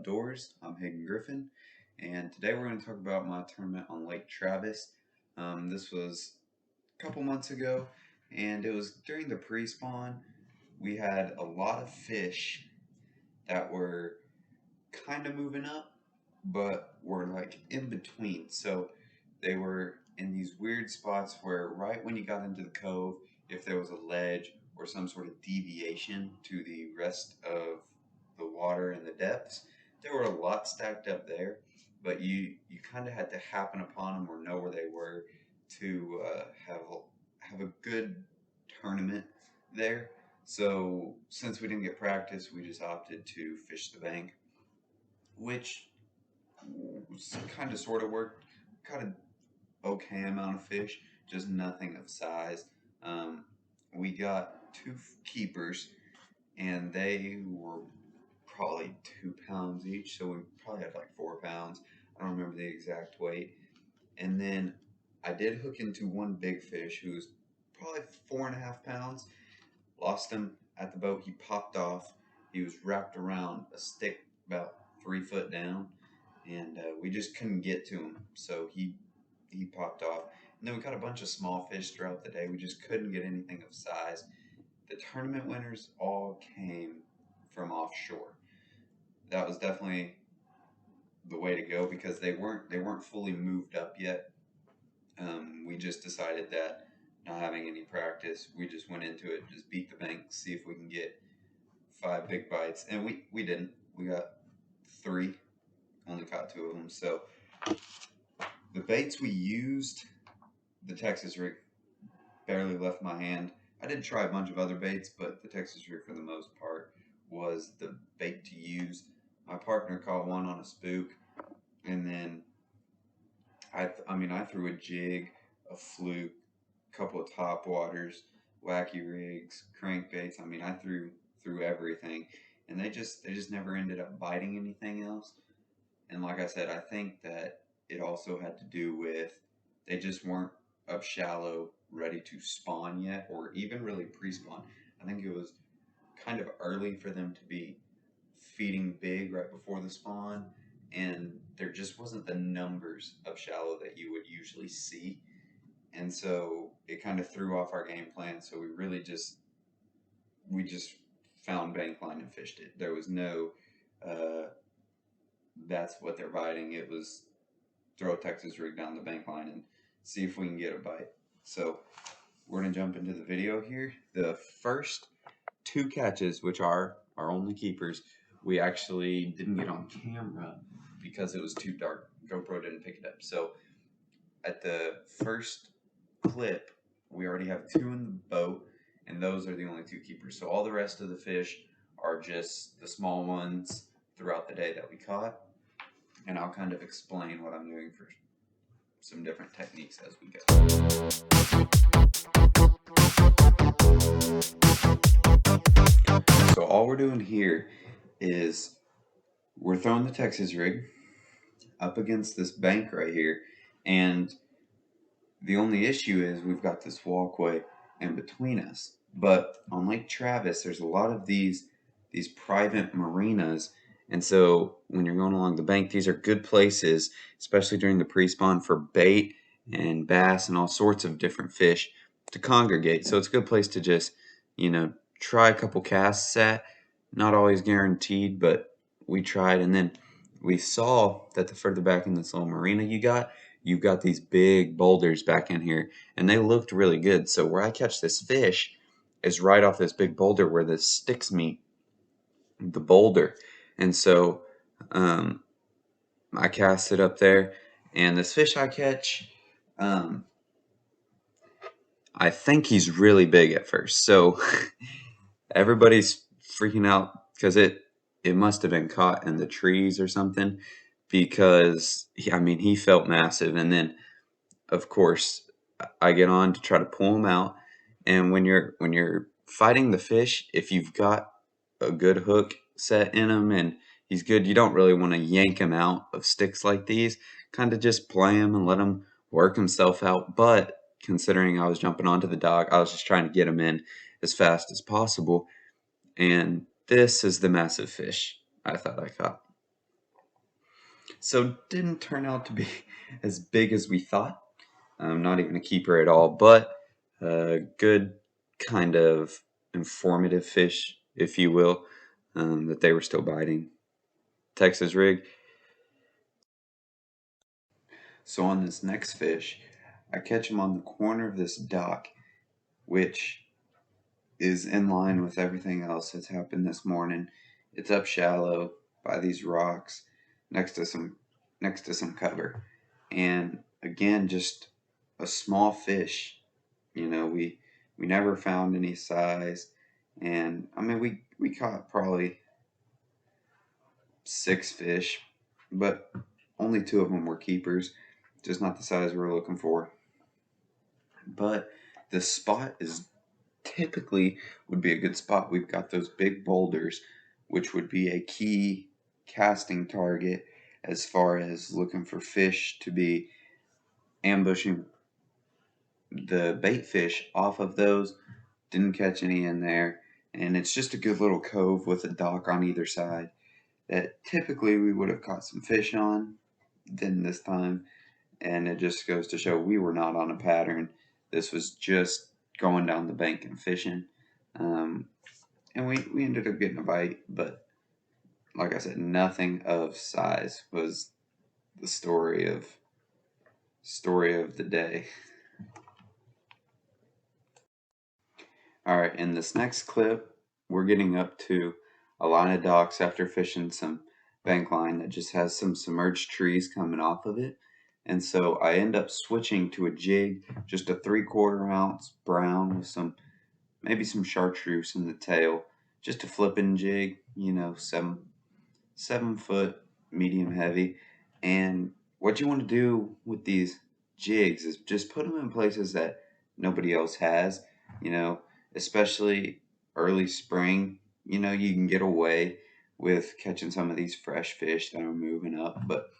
Outdoors. I'm Hayden Griffin, and today we're going to talk about my tournament on Lake Travis. This was a couple months ago, and it was during the pre-spawn. We had a lot of fish that were kind of moving up, but were like in between. So they were in these weird spots where, right when you got into the cove, if there was a ledge or some sort of deviation to the rest of the water and the depths, there were a lot stacked up there. But you kind of had to happen upon them or know where they were to have a good tournament there. So since we didn't get practice, we just opted to fish the bank, which kind of sort of worked. Caught an okay amount of fish, just nothing of size. Um, we got two keepers, and they were probably 2 pounds each, so we probably had like 4 pounds. I don't remember the exact weight. And then I did hook into one big fish who was probably 4.5 pounds. Lost him at the boat. He popped off. He was wrapped around a stick about 3 foot down, and we just couldn't get to him. So he popped off. And then we caught a bunch of small fish throughout the day. We just couldn't get anything of size. The tournament winners all came from offshore. That was definitely the way to go because they weren't fully moved up yet. We just decided that not having any practice, we just went into it, just beat the bank, see if we can get 5 big bites, and we didn't. We got three, only caught two of them. So the baits we used, the Texas rig barely left my hand. I did try a bunch of other baits, but the Texas rig for the most part was the bait to use. My partner caught one on a spook, and then I threw a jig, a fluke, a couple of top waters, wacky rigs, crankbaits. I threw everything, and they just never ended up biting anything else. And like I said, I think that it also had to do with they just weren't up shallow, ready to spawn yet, or even really pre-spawn. I think it was kind of early for them to be feeding big right before the spawn, and there just wasn't the numbers of shallow that you would usually see. And so it kind of threw off our game plan. So we just found bank line and fished it. There was no that's what they're biting. It was throw a Texas rig down the bank line and see if we can get a bite. So we're gonna jump into the video here. The first two catches, which are our only keepers, we actually didn't get on camera because it was too dark. GoPro didn't pick it up. So at the first clip, we already have two in the boat, and those are the only two keepers. So all the rest of the fish are just the small ones throughout the day that we caught. And I'll kind of explain what I'm doing for some different techniques as we go. So all we're doing here is we're throwing the Texas rig up against this bank right here, and the only issue is we've got this walkway in between us. But on Lake Travis, there's a lot of these private marinas, and so when you're going along the bank, these are good places, especially during the pre-spawn, for bait and bass and all sorts of different fish to congregate. So it's a good place to just, try a couple casts at. Not always guaranteed, but we tried, and then we saw that the further back in this little marina you've got these big boulders back in here, and they looked really good. So where I catch this fish is right off this big boulder where the sticks meet the boulder. And so I cast it up there, and this fish I catch, I think he's really big at first. So everybody's freaking out because it must have been caught in the trees or something, because he felt massive. And then of course I get on to try to pull him out, and when you're fighting the fish, if you've got a good hook set in him and he's good, you don't really want to yank him out of sticks like these. Kind of just play him and let him work himself out. But considering I was jumping onto the dock, I was just trying to get him in as fast as possible. And this is the massive fish I thought I caught. So didn't turn out to be as big as we thought. Not even a keeper at all, but a good kind of informative fish, if you will, that they were still biting. Texas rig. So on this next fish, I catch him on the corner of this dock, which is in line with everything else that's happened this morning. It's up shallow by these rocks next to some cover. And again, just a small fish. We never found any size. And I mean we caught probably 6 fish, but only 2 of them were keepers, just not the size we were looking for. But the spot is typically would be a good spot. We've got those big boulders, which would be a key casting target as far as looking for fish to be ambushing the bait fish off of those. Didn't catch any in there. And it's just a good little cove with a dock on either side that typically we would have caught some fish on. Didn't this time. And it just goes to show we were not on a pattern. This was just going down the bank and fishing. Um, and we ended up getting a bite, but like I said, nothing of size was the story of the day. All right, in this next clip, we're getting up to a line of docks after fishing some bank line that just has some submerged trees coming off of it. And so I end up switching to a jig, just a 3/4 ounce brown with maybe some chartreuse in the tail, just a flipping jig, 7 foot, medium heavy. And what you want to do with these jigs is just put them in places that nobody else has, you know, especially early spring. You can get away with catching some of these fresh fish that are moving up. But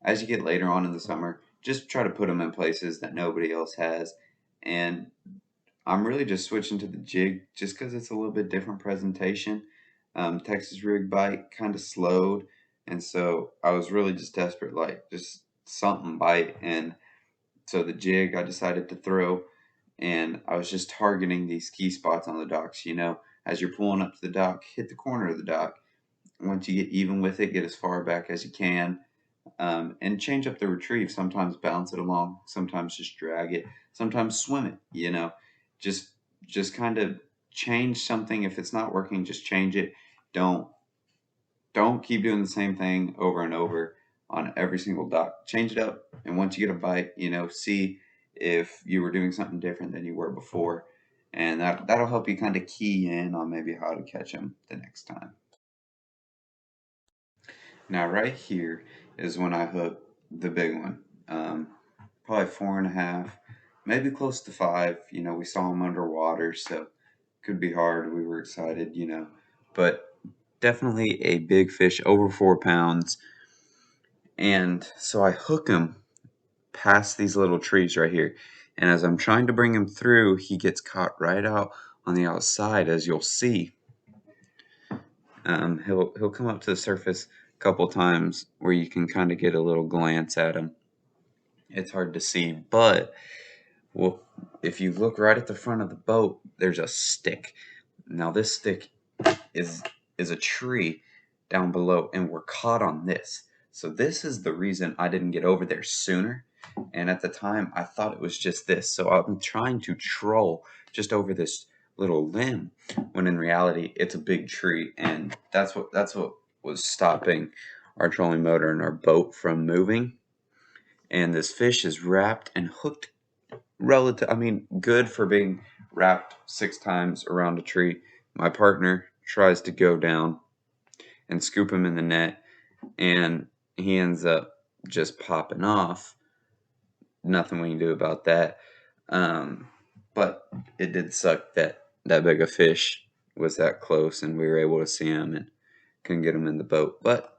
as you get later on in the summer, just try to put them in places that nobody else has. And I'm really just switching to the jig just because it's a little bit different presentation. Texas rig bite kind of slowed, and so I was really just desperate, like just something bite. And so the jig I decided to throw, and I was just targeting these key spots on the docks. As you're pulling up to the dock, hit the corner of the dock. Once you get even with it, get as far back as you can, and change up the retrieve. Sometimes bounce it along, sometimes just drag it, sometimes swim it. Just just kind of change something. If it's not working, just change it. Don't don't keep doing the same thing over and over on every single dock. Change it up, and once you get a bite, see if you were doing something different than you were before, and that'll help you kind of key in on maybe how to catch them the next time. Now, right here is when I hooked the big one. Probably 4.5, maybe close to 5. We saw him underwater, so could be hard. We were excited, but definitely a big fish, over 4 pounds. And so I hook him past these little trees right here. And as I'm trying to bring him through, he gets caught right out on the outside, as you'll see. He'll come up to the surface a couple times where you can kind of get a little glance at him. It's hard to see, but well, if you look right at the front of the boat, there's a stick. Now this stick is is a tree down below, and we're caught on this. So this is the reason I didn't get over there sooner. And at the time, I thought it was just this. So I'm trying to troll just over this little limb, when in reality, it's a big tree, and that's what was stopping our trolling motor and our boat from moving. And this fish is wrapped and hooked relative. I mean, good for being wrapped 6 times around a tree. My partner tries to go down and scoop him in the net, and he ends up just popping off. Nothing we can do about that. But it did suck that that big a fish was that close, and we were able to see him and couldn't get him in the boat. But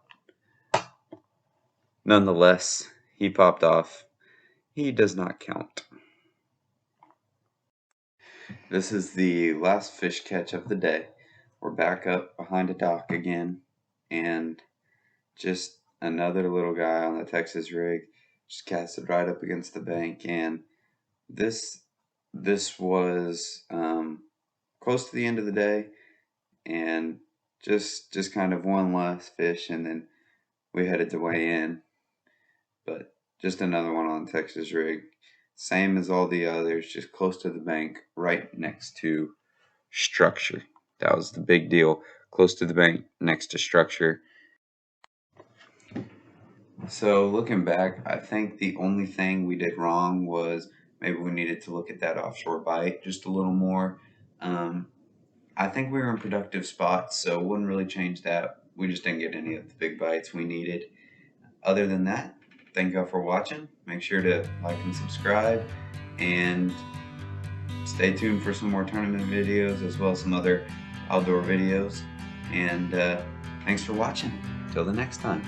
nonetheless, he popped off. He does not count. This is the last fish catch of the day. We're back up behind a dock again, and just another little guy on the Texas rig just cast it right up against the bank, and this this was close to the end of the day, and just kind of one last fish, and then we headed to weigh in. But just another one on Texas rig, same as all the others, just close to the bank, right next to structure. That was the big deal. Close to the bank, next to structure. So looking back, I think the only thing we did wrong was maybe we needed to look at that offshore bite just a little more. Um, I think we were in productive spots, so wouldn't really change that. We just didn't get any of the big bites we needed. Other than that, thank y'all for watching. Make sure to like and subscribe, and stay tuned for some more tournament videos as well as some other outdoor videos. And thanks for watching. Till the next time.